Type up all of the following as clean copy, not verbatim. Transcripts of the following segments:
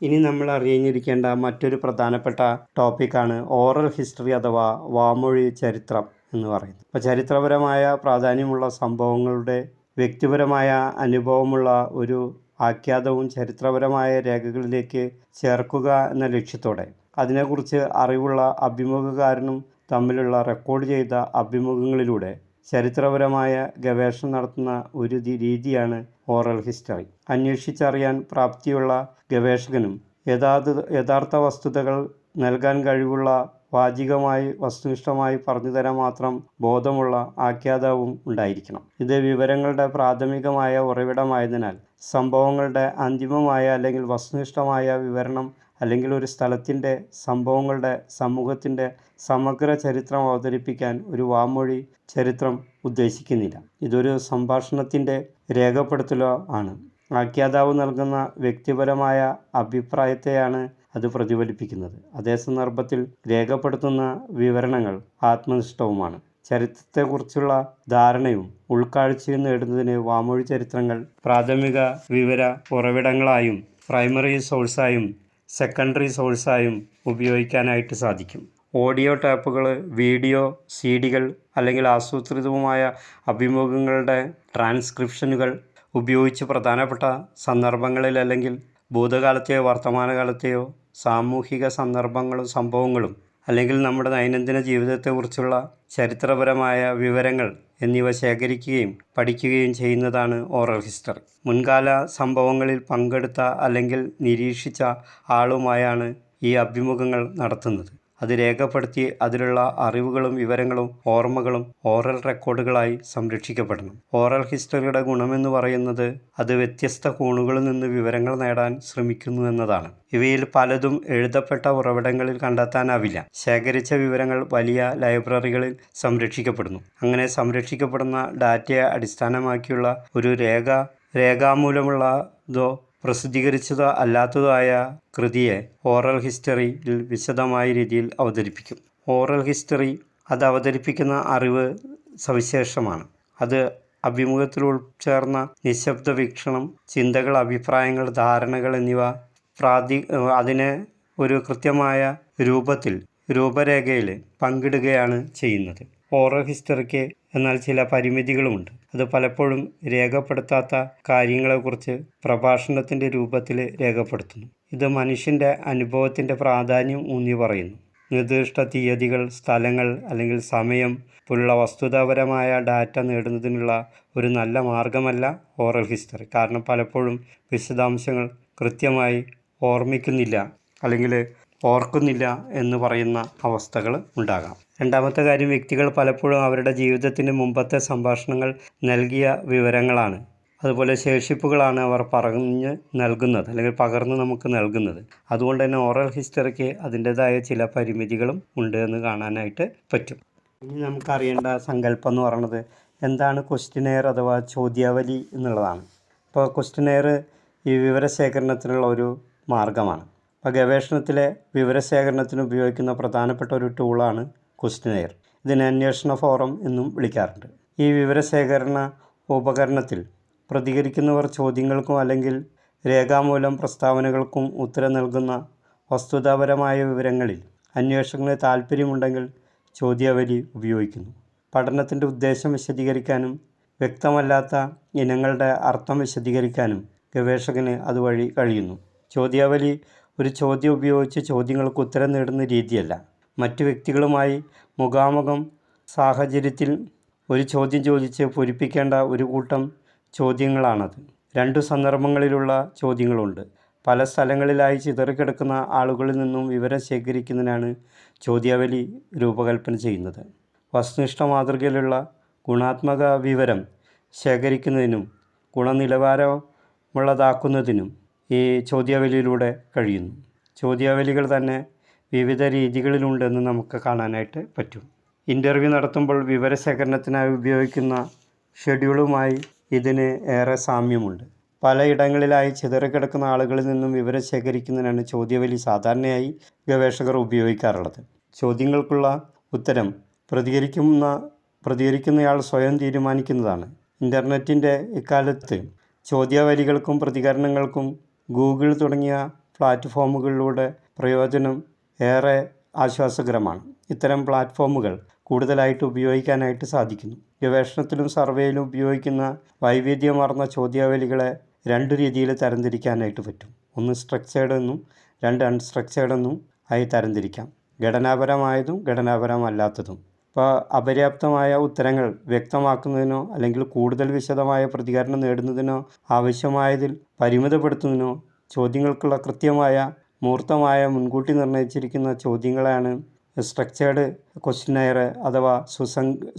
ഇനി നമ്മൾ അറിഞ്ഞിരിക്കേണ്ട മറ്റൊരു പ്രധാനപ്പെട്ട ടോപ്പിക്കാണ് ഓറൽ ഹിസ്റ്ററി അഥവാ വാമൊഴി ചരിത്രം എന്ന് പറയുന്നത്. അപ്പോൾ ചരിത്രപരമായ പ്രാധാന്യമുള്ള സംഭവങ്ങളുടെ വ്യക്തിപരമായ അനുഭവമുള്ള ഒരു ആഖ്യാതവും ചരിത്രപരമായ രേഖകളിലേക്ക് ചേർക്കുക എന്ന ലക്ഷ്യത്തോടെ അതിനെക്കുറിച്ച് അറിവുള്ള അഭിമുഖകാരനും തമ്മിലുള്ള റെക്കോർഡ് ചെയ്ത അഭിമുഖങ്ങളിലൂടെ ചരിത്രപരമായ ഗവേഷണം നടത്തുന്ന ഒരു രീതിയാണ് ഓറൽ ഹിസ്റ്ററി. അന്വേഷിച്ചറിയാൻ പ്രാപ്തിയുള്ള ഗവേഷകനും യഥാർത്ഥ വസ്തുതകൾ നൽകാൻ കഴിവുള്ള വാചികമായി വസ്തുനിഷ്ഠമായി പറഞ്ഞു തരാൻ മാത്രം ബോധമുള്ള ആഖ്യാതാവും ഉണ്ടായിരിക്കണം. ഇത് വിവരങ്ങളുടെ പ്രാഥമികമായ ഉറവിടമായതിനാൽ സംഭവങ്ങളുടെ അന്തിമമായ അല്ലെങ്കിൽ വസ്തുനിഷ്ഠമായ വിവരണം അല്ലെങ്കിൽ ഒരു സ്ഥലത്തിൻ്റെ, സംഭവങ്ങളുടെ, സമൂഹത്തിൻ്റെ സമഗ്ര ചരിത്രം അവതരിപ്പിക്കാൻ ഒരു വാമൊഴി ചരിത്രം ഉദ്ദേശിക്കുന്നില്ല. ഇതൊരു സംഭാഷണത്തിൻ്റെ രേഖപ്പെടുത്തലോ ആണ്. ആഖ്യാതാവ് നൽകുന്ന വ്യക്തിപരമായ അഭിപ്രായത്തെയാണ് അത് പ്രതിഫലിപ്പിക്കുന്നത്. അതേ സന്ദർഭത്തിൽ രേഖപ്പെടുത്തുന്ന വിവരണങ്ങൾ ആത്മനിഷ്ഠവുമാണ്. ചരിത്രത്തെക്കുറിച്ചുള്ള ധാരണയും ഉൾക്കാഴ്ചയും നേടുന്നതിന് വാമൊഴി ചരിത്രങ്ങൾ പ്രാഥമിക വിവര ഉറവിടങ്ങളായും പ്രൈമറി സോഴ്സായും സെക്കൻഡറി സോഴ്സായും ഉപയോഗിക്കാനായിട്ട് സാധിക്കും. ഓഡിയോ ടേപ്പുകൾ, വീഡിയോ സിഡികൾ അല്ലെങ്കിൽ ആസൂത്രിതവുമായ അഭിമുഖങ്ങളുടെ ട്രാൻസ്ക്രിപ്ഷനുകൾ ഉപയോഗിച്ച് പ്രധാനപ്പെട്ട സന്ദർഭങ്ങളിൽ അല്ലെങ്കിൽ ഭൂതകാലത്തെയോ വർത്തമാനകാലത്തെയോ സാമൂഹിക സന്ദർഭങ്ങളും സംഭവങ്ങളും അല്ലെങ്കിൽ നമ്മുടെ ദൈനംദിന ജീവിതത്തെക്കുറിച്ചുള്ള ചരിത്രപരമായ വിവരങ്ങൾ എന്നിവ ശേഖരിക്കുകയും പഠിക്കുകയും ചെയ്യുന്നതാണ് ഓറൽ ഹിസ്റ്ററി. മുൻകാല സംഭവങ്ങളിൽ പങ്കെടുത്ത അല്ലെങ്കിൽ നിരീക്ഷിച്ച ആളുമായാണ് ഈ അഭിമുഖങ്ങൾ നടത്തുന്നത്. അത് രേഖപ്പെടുത്തി അതിലുള്ള അറിവുകളും വിവരങ്ങളും ഓർമ്മകളും ഓറൽ റെക്കോർഡുകളായി സംരക്ഷിക്കപ്പെടണം. ഓറൽ ഹിസ്റ്ററിയുടെ ഗുണമെന്ന് പറയുന്നത് അത് വ്യത്യസ്ത കോണുകളിൽ നിന്ന് വിവരങ്ങൾ നേടാൻ ശ്രമിക്കുന്നു എന്നതാണ്. ഇവയിൽ പലതും എഴുതപ്പെട്ട ഉറവിടങ്ങളിൽ കണ്ടെത്താനാവില്ല. ശേഖരിച്ച വിവരങ്ങൾ വലിയ ലൈബ്രറികളിൽ സംരക്ഷിക്കപ്പെടുന്നു. അങ്ങനെ സംരക്ഷിക്കപ്പെടുന്ന ഡാറ്റയെ അടിസ്ഥാനമാക്കിയുള്ള ഒരു രേഖാമൂലമുള്ളതോ പ്രസിദ്ധീകരിച്ചതോ അല്ലാത്തതോ ആയ കൃതിയെ ഓറൽ ഹിസ്റ്ററിയിൽ വിശദമായ രീതിയിൽ അവതരിപ്പിക്കും. ഓറൽ ഹിസ്റ്ററി അത് അവതരിപ്പിക്കുന്ന അറിവ് സവിശേഷമാണ്. അത് അഭിമുഖത്തിൽ ഉൾച്ചേർന്ന നിശബ്ദ വീക്ഷണം, ചിന്തകൾ, അഭിപ്രായങ്ങൾ, ധാരണകൾ എന്നിവ അതിനെ ഒരു കൃത്യമായ രൂപത്തിൽ, രൂപരേഖയിൽ പങ്കിടുകയാണ് ചെയ്യുന്നത്. ഓറൽ ഹിസ്റ്ററിക്ക് എന്നാൽ ചില പരിമിതികളുമുണ്ട്. അത് പലപ്പോഴും രേഖപ്പെടുത്താത്ത കാര്യങ്ങളെക്കുറിച്ച് പ്രഭാഷണത്തിൻ്റെ രൂപത്തിൽ രേഖപ്പെടുത്തുന്നു. ഇത് മനുഷ്യൻ്റെ അനുഭവത്തിൻ്റെ പ്രാധാന്യം ഊന്നി പറയുന്നു. നിർദ്ദിഷ്ട തീയതികൾ, സ്ഥലങ്ങൾ അല്ലെങ്കിൽ സമയം പോലുള്ള വസ്തുതാപരമായ ഡാറ്റ നേടുന്നതിനുള്ള ഒരു നല്ല മാർഗമല്ല ഓറൽ ഹിസ്റ്ററി. കാരണം പലപ്പോഴും വിശദാംശങ്ങൾ കൃത്യമായി ഓർമ്മിക്കുന്നില്ല അല്ലെങ്കിൽ ഓർക്കുന്നില്ല എന്ന് പറയുന്ന അവസ്ഥകൾ ഉണ്ടാകാം. രണ്ടാമത്തെ കാര്യം, വ്യക്തികൾ പലപ്പോഴും അവരുടെ ജീവിതത്തിന് മുമ്പത്തെ സംഭാഷണങ്ങൾ നൽകിയ വിവരങ്ങളാണ്, അതുപോലെ ശേഷിപ്പുകളാണ് അവർ പറഞ്ഞ് നൽകുന്നത് അല്ലെങ്കിൽ പകർന്ന് നമുക്ക് നൽകുന്നത്. അതുകൊണ്ട് തന്നെ ഓറൽ ഹിസ്റ്ററിക്ക് അതിൻ്റേതായ ചില പരിമിതികളും ഉണ്ട് എന്ന് കാണാനായിട്ട് പറ്റും. ഇനി നമുക്കറിയേണ്ട സങ്കല്പം എന്ന് പറയുന്നത് എന്താണ് ക്വസ്റ്റിനെയർ അഥവാ ചോദ്യാവലി എന്നുള്ളതാണ്. ഇപ്പോൾ ക്വസ്റ്റിനെയർ ഈ വിവരശേഖരണത്തിനുള്ള ഒരു മാർഗമാണ്. അപ്പോൾ ഗവേഷണത്തിലെ വിവരശേഖരണത്തിന് ഉപയോഗിക്കുന്ന പ്രധാനപ്പെട്ട ഒരു ടൂളാണ് ക്വസ്റ്റിനെയർ. ഇതിനെ അന്വേഷണ ഫോറം എന്നും വിളിക്കാറുണ്ട്. ഈ വിവരശേഖരണ ഉപകരണത്തിൽ പ്രതികരിക്കുന്നവർ ചോദ്യങ്ങൾക്കും അല്ലെങ്കിൽ രേഖാമൂലം പ്രസ്താവനകൾക്കും ഉത്തരം നൽകുന്ന വസ്തുതാപരമായ വിവരങ്ങളിൽ അന്വേഷകന് താൽപ്പര്യമുണ്ടെങ്കിൽ ചോദ്യാവലി ഉപയോഗിക്കുന്നു. പഠനത്തിൻ്റെ ഉദ്ദേശം വിശദീകരിക്കാനും വ്യക്തമല്ലാത്ത ഇനങ്ങളുടെ അർത്ഥം വിശദീകരിക്കാനും ഗവേഷകന് അതുവഴി കഴിയുന്നു. ചോദ്യാവലി ഒരു ചോദ്യം ഉപയോഗിച്ച് ചോദ്യങ്ങൾക്ക് ഉത്തരം നേടുന്ന രീതിയല്ല. മറ്റു വ്യക്തികളുമായി മുഖാമുഖം സാഹചര്യത്തിൽ ഒരു ചോദ്യം ചോദിച്ച് പൂരിപ്പിക്കേണ്ട ഒരു കൂട്ടം ചോദ്യങ്ങളാണത്. രണ്ടു സന്ദർഭങ്ങളിലുള്ള ചോദ്യങ്ങളുണ്ട്. പല സ്ഥലങ്ങളിലായി ചിതറിക്കിടക്കുന്ന ആളുകളിൽ നിന്നും വിവരം ശേഖരിക്കുന്നതിനാണ് ചോദ്യാവലി രൂപകൽപ്പന ചെയ്യുന്നത്. വസ്തുനിഷ്ഠ മാതൃകയിലുള്ള ഗുണാത്മക വിവരം ശേഖരിക്കുന്നതിനും ഗുണനിലവാരമുള്ളതാക്കുന്നതിനും ഈ ചോദ്യാവലിയിലൂടെ കഴിയുന്നു. ചോദ്യാവലികൾ തന്നെ വിവിധ രീതികളിലുണ്ടെന്ന് നമുക്ക് കാണാനായിട്ട് പറ്റും. ഇൻ്റർവ്യൂ നടത്തുമ്പോൾ വിവരശേഖരണത്തിനായി ഉപയോഗിക്കുന്ന ഷെഡ്യൂളുമായി ഇതിന് ഏറെ സാമ്യമുണ്ട്. പലയിടങ്ങളിലായി ചിതറിക്കിടക്കുന്ന ആളുകളിൽ നിന്നും വിവരം ശേഖരിക്കുന്നതിനാണ് ചോദ്യാവലി സാധാരണയായി ഗവേഷകർ ഉപയോഗിക്കാറുള്ളത്. ചോദ്യങ്ങൾക്കുള്ള ഉത്തരം പ്രതികരിക്കുന്നയാൾ സ്വയം തീരുമാനിക്കുന്നതാണ്. ഇൻ്റർനെറ്റിൻ്റെ ഇക്കാലത്ത് ചോദ്യാവലികൾക്കും പ്രതികരണങ്ങൾക്കും ഗൂഗിൾ തുടങ്ങിയ പ്ലാറ്റ്ഫോമുകളിലൂടെ പ്രയോജനം ഏറെ ആശ്വാസകരമാണ്. ഇത്തരം പ്ലാറ്റ്ഫോമുകൾ കൂടുതലായിട്ട് ഉപയോഗിക്കാനായിട്ട് സാധിക്കുന്നു. ഗവേഷണത്തിലും സർവേയിലും ഉപയോഗിക്കുന്ന വൈവിധ്യമാർന്ന ചോദ്യാവലികളെ 2 രീതിയിൽ തരംതിരിക്കാനായിട്ട് പറ്റും. ഒന്ന് സ്ട്രക്ചേർഡ് എന്നും 2 അൺസ്ട്രക്ചേർഡ് എന്നും ആയി തരംതിരിക്കാം. ഘടനാപരമായതും ഘടനാപരമല്ലാത്തതും. ഇപ്പോൾ അപര്യാപ്തമായ ഉത്തരങ്ങൾ വ്യക്തമാക്കുന്നതിനോ അല്ലെങ്കിൽ കൂടുതൽ വിശദമായ പ്രതികരണം നേടുന്നതിനോ ആവശ്യമായതിൽ പരിമിതപ്പെടുത്തുന്നതിനോ ചോദ്യങ്ങൾക്കുള്ള കൃത്യമായ മൂർത്തമായ മുൻകൂട്ടി നിർണ്ണയിച്ചിരിക്കുന്ന ചോദ്യങ്ങളാണ് സ്ട്രക്ചേർഡ് ക്വസ്റ്റ്യനെയർ അഥവാ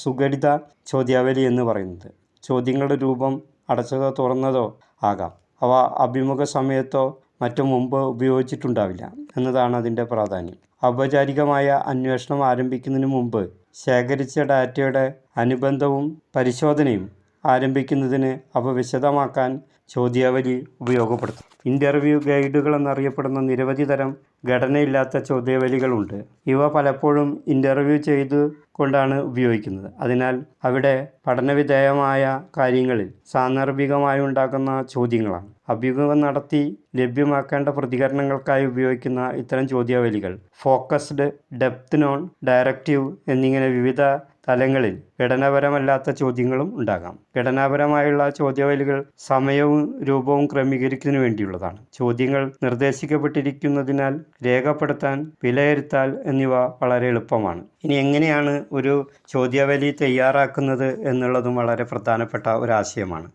സുഘടിത ചോദ്യാവലി എന്ന് പറയുന്നത്. ചോദ്യങ്ങളുടെ രൂപം അടച്ചതോ തുറന്നതോ ആകാം. അവ അഭിമുഖ സമയത്തോ മറ്റു മുമ്പ് ഉപയോഗിച്ചിട്ടുണ്ടാവില്ല എന്നതാണ് അതിൻ്റെ പ്രാധാന്യം. ഔപചാരികമായ അന്വേഷണം ആരംഭിക്കുന്നതിന് മുമ്പ് ശേഖരിച്ച ഡാറ്റയുടെ അനുബന്ധവും പരിശോധനയും ആരംഭിക്കുന്നതിന് അവ വിശദമാക്കാൻ ചോദ്യാവലി ഉപയോഗപ്പെടുത്തും. ഇൻ്റർവ്യൂ ഗൈഡുകൾ എന്നറിയപ്പെടുന്ന നിരവധി തരം ഘടനയില്ലാത്ത ചോദ്യാവലികളുണ്ട്. ഇവ പലപ്പോഴും ഇൻ്റർവ്യൂ ചെയ്തു കൊണ്ടാണ് ഉപയോഗിക്കുന്നത്. അതിനാൽ അവിടെ പഠനവിധേയമായ കാര്യങ്ങളിൽ സാന്ദർഭികമായി ഉണ്ടാക്കുന്ന ചോദ്യങ്ങളാണ്. അഭിമുഖം നടത്തി ലഭ്യമാക്കേണ്ട പ്രതികരണങ്ങൾക്കായി ഉപയോഗിക്കുന്ന ഇത്തരം ചോദ്യാവലികൾ ഫോക്കസ്ഡ്, ഡെപ്ത് നോൺ, ഡയറക്റ്റീവ് എന്നിങ്ങനെ വിവിധ തലങ്ങളിൽ ഘടനാപരമല്ലാത്ത ചോദ്യങ്ങളും ഉണ്ടാകാം. ഘടനാപരമായുള്ള ചോദ്യാവലികൾ സമയവും രൂപവും ക്രമീകരിക്കുന്നതിന് വേണ്ടിയുള്ളതാണ്. ചോദ്യങ്ങൾ നിർദ്ദേശിക്കപ്പെട്ടിരിക്കുന്നതിനാൽ രേഖപ്പെടുത്താൻ, വിലയിരുത്താൽ എന്നിവ വളരെ എളുപ്പമാണ്. ഇനി എങ്ങനെയാണ് ഒരു ചോദ്യാവലി തയ്യാറാക്കുന്നത് എന്നുള്ളതും വളരെ പ്രധാനപ്പെട്ട ഒരാശയമാണ്.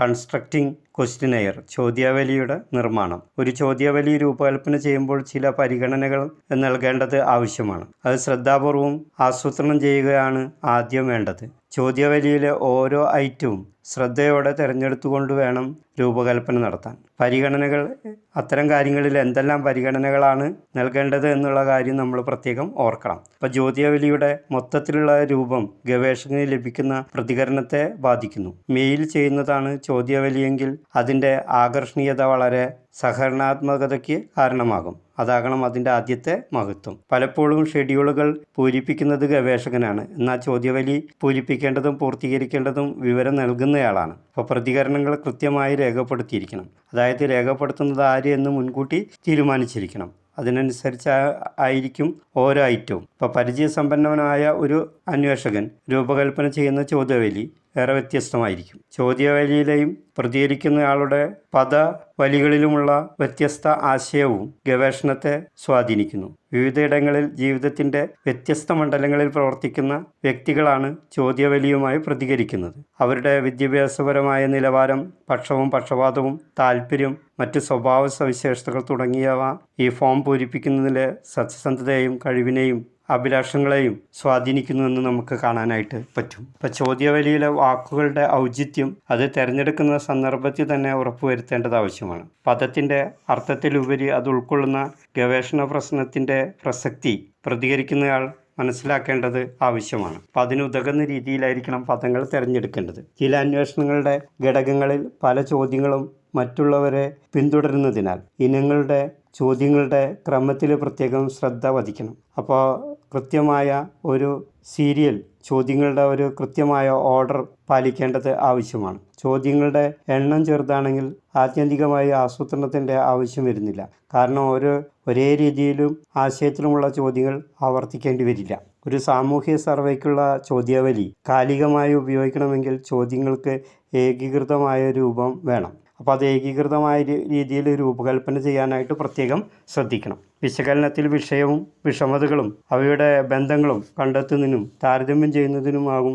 കൺസ്ട്രക്റ്റിംഗ് ക്വസ്റ്റ്യനെയർ, ചോദ്യാവലിയുടെ നിർമ്മാണം. ഒരു ചോദ്യാവലി രൂപകൽപ്പന ചെയ്യുമ്പോൾ ചില പരിഗണനകൾ നൽകേണ്ടത് ആവശ്യമാണ്. അത് ശ്രദ്ധാപൂർവം ആസൂത്രണം ചെയ്യുകയാണ് ആദ്യം വേണ്ടത്. ചോദ്യാവലിയിലെ ഓരോ ഐറ്റവും ശ്രദ്ധയോടെ തിരഞ്ഞെടുത്തുകൊണ്ട് വേണം രൂപകൽപ്പന നടത്താൻ. പരിഗണനകൾ, അത്തരം കാര്യങ്ങളിൽ എന്തെല്ലാം പരിഗണനകളാണ് നൽകേണ്ടത് എന്നുള്ള കാര്യം നമ്മൾ പ്രത്യേകം ഓർക്കണം. അപ്പോൾ ചോദ്യാവലിയുടെ മൊത്തത്തിലുള്ള രൂപം ഗവേഷകന് ലഭിക്കുന്ന പ്രതികരണത്തെ ബാധിക്കുന്നു. മെയിൽ ചെയ്യുന്നതാണ് ചോദ്യാവലിയെങ്കിൽ അതിൻ്റെ ആകർഷണീയത വളരെ സഹകരണാത്മകതയ്ക്ക് കാരണമാകും. അതാകണം അതിൻ്റെ ആദ്യത്തെ മഹത്വം. പലപ്പോഴും ഷെഡ്യൂളുകൾ പൂരിപ്പിക്കുന്നത് ഗവേഷകനാണ്. എന്നാൽ ചോദ്യാവലി പൂരിപ്പിക്കേണ്ടതും പൂർത്തീകരിക്കേണ്ടതും വിവരം നൽകുന്നയാളാണ്. അപ്പോൾ പ്രതികരണങ്ങൾ കൃത്യമായി രേഖപ്പെടുത്തിയിരിക്കണം. അതായത് രേഖപ്പെടുത്തുന്നത് ആര് എന്ന് മുൻകൂട്ടി തീരുമാനിച്ചിരിക്കണം. അതിനനുസരിച്ച് ആയിരിക്കും ഓരോ ഐറ്റവും. ഇപ്പോൾ പരിചയസമ്പന്നനായ ഒരു അന്വേഷകൻ രൂപകൽപ്പന ചെയ്യുന്ന ചോദ്യാവലി ഏറെ വ്യത്യസ്തമായിരിക്കും. ചോദ്യാവലിയിലെയും പ്രതികരിക്കുന്നയാളുടെ പദവലികളിലുമുള്ള വ്യത്യസ്ത ആശയവും ഗവേഷണത്തെ സ്വാധീനിക്കുന്നു. വിവിധയിടങ്ങളിൽ ജീവിതത്തിൻ്റെ വ്യത്യസ്ത മണ്ഡലങ്ങളിൽ പ്രവർത്തിക്കുന്ന വ്യക്തികളാണ് ചോദ്യാവലിയുമായി പ്രതികരിക്കുന്നത്. അവരുടെ വിദ്യാഭ്യാസപരമായ നിലവാരം, പക്ഷവും പക്ഷപാതവും, താല്പര്യം, മറ്റ് സ്വഭാവ സവിശേഷതകൾ തുടങ്ങിയവ ഈ ഫോം പൂരിപ്പിക്കുന്നതിലെ സത്യസന്ധതയെയും കഴിവിനെയും അഭിലാഷങ്ങളെയും സ്വാധീനിക്കുന്നുവെന്ന് നമുക്ക് കാണാനായിട്ട് പറ്റും. ഇപ്പോൾ ചോദ്യാവലിയിലെ വാക്കുകളുടെ ഔചിത്യം അത് തിരഞ്ഞെടുക്കുന്ന സന്ദർഭത്തിൽ തന്നെ ഉറപ്പുവരുത്തേണ്ടത് ആവശ്യമാണ്. പദത്തിൻ്റെ അർത്ഥത്തിലുപരി അത് ഉൾക്കൊള്ളുന്ന ഗവേഷണ പ്രശ്നത്തിൻ്റെ പ്രസക്തി പ്രതികരിക്കുന്നയാൾ മനസ്സിലാക്കേണ്ടത് ആവശ്യമാണ്. അപ്പോൾ അതിനുതകുന്ന രീതിയിലായിരിക്കണം പദങ്ങൾ തിരഞ്ഞെടുക്കേണ്ടത്. ചില അന്വേഷണങ്ങളുടെ ഘടകങ്ങളിൽ പല ചോദ്യങ്ങളും മറ്റുള്ളവരെ പിന്തുടരുന്നതിനാൽ ഇനങ്ങളുടെ ചോദ്യങ്ങളുടെ ക്രമത്തിൽ പ്രത്യേകം ശ്രദ്ധ വഹിക്കണം. അപ്പോൾ കൃത്യമായ ഒരു സീരിയൽ ചോദ്യങ്ങളുടെ ഒരു കൃത്യമായ ഓർഡർ പാലിക്കേണ്ടത് ആവശ്യമാണ്. ചോദ്യങ്ങളുടെ എണ്ണം ചെറുതാണെങ്കിൽ ആത്യന്തികമായി ആസൂത്രണത്തിൻ്റെ ആവശ്യം വരുന്നില്ല. കാരണം ഒരേ രീതിയിലും ആശയത്തിലുമുള്ള ചോദ്യങ്ങൾ ആവർത്തിക്കേണ്ടി വരില്ല. ഒരു സാമൂഹ്യ സർവേക്കുള്ള ചോദ്യാവലി കാലികമായി ഉപയോഗിക്കണമെങ്കിൽ ചോദ്യങ്ങൾക്ക് ഏകീകൃതമായ രൂപം വേണം. അപ്പോൾ അത് ഏകീകൃതമായ രീതിയിൽ രൂപകൽപ്പന ചെയ്യാനായിട്ട് പ്രത്യേകം ശ്രദ്ധിക്കണം. വിശകലനത്തിൽ വിഷയവും വിഷമതകളും അവയുടെ ബന്ധങ്ങളും കണ്ടെത്തുന്നതിനും താരതമ്യം ചെയ്യുന്നതിനുമാകും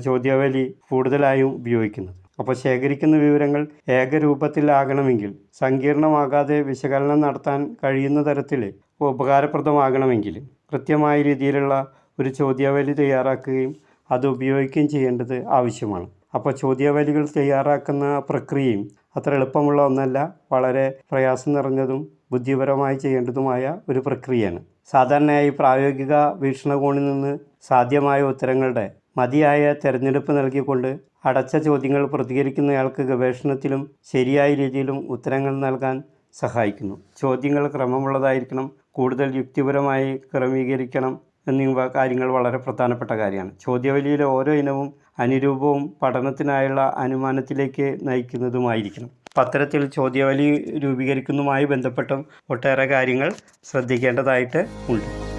ചോദ്യാവലി കൂടുതലായും ഉപയോഗിക്കുന്നത്. അപ്പോൾ ശേഖരിക്കുന്ന വിവരങ്ങൾ ഏകരൂപത്തിലാകണമെങ്കിൽ, സങ്കീർണമാകാതെ വിശകലനം നടത്താൻ കഴിയുന്ന തരത്തിൽ ഉപകാരപ്രദമാകണമെങ്കിൽ കൃത്യമായ രീതിയിലുള്ള ഒരു ചോദ്യാവലി തയ്യാറാക്കുകയും അത് ഉപയോഗിക്കുകയും ചെയ്യേണ്ടത് ആവശ്യമാണ്. അപ്പോൾ ചോദ്യാവലികൾ തയ്യാറാക്കുന്ന പ്രക്രിയയും അത്ര എളുപ്പമുള്ള ഒന്നല്ല. വളരെ പ്രയാസം നിറഞ്ഞതും ബുദ്ധിപരമായി ചെയ്യേണ്ടതുമായ ഒരു പ്രക്രിയയാണ്. സാധാരണയായി പ്രായോഗിക വീക്ഷണകോണിൽ നിന്ന് സാധ്യമായ ഉത്തരങ്ങളുടെ മതിയായ തിരഞ്ഞെടുപ്പ് നൽകിക്കൊണ്ട് അടച്ച ചോദ്യങ്ങൾ പ്രതികരിക്കുന്നയാൾക്ക് ഗവേഷണത്തിലും ശരിയായ രീതിയിലും ഉത്തരങ്ങൾ നൽകാൻ സഹായിക്കുന്നു. ചോദ്യങ്ങൾ ക്രമമുള്ളതായിരിക്കണം, കൂടുതൽ യുക്തിപരമായി ക്രമീകരിക്കണം എന്നിവ കാര്യങ്ങൾ വളരെ പ്രധാനപ്പെട്ട കാര്യമാണ്. ചോദ്യാവലിയിലെ ഓരോ ഇനവും അനുരൂപവും പഠനത്തിനായുള്ള അനുമാനത്തിലേക്ക് നയിക്കുന്നതുമായിരിക്കണം. അപ്പം അത്തരത്തിൽ ചോദ്യാവലി രൂപീകരിക്കുന്നതുമായി ബന്ധപ്പെട്ടും ഒട്ടേറെ കാര്യങ്ങൾ ശ്രദ്ധിക്കേണ്ടതായിട്ട് ഉണ്ട്.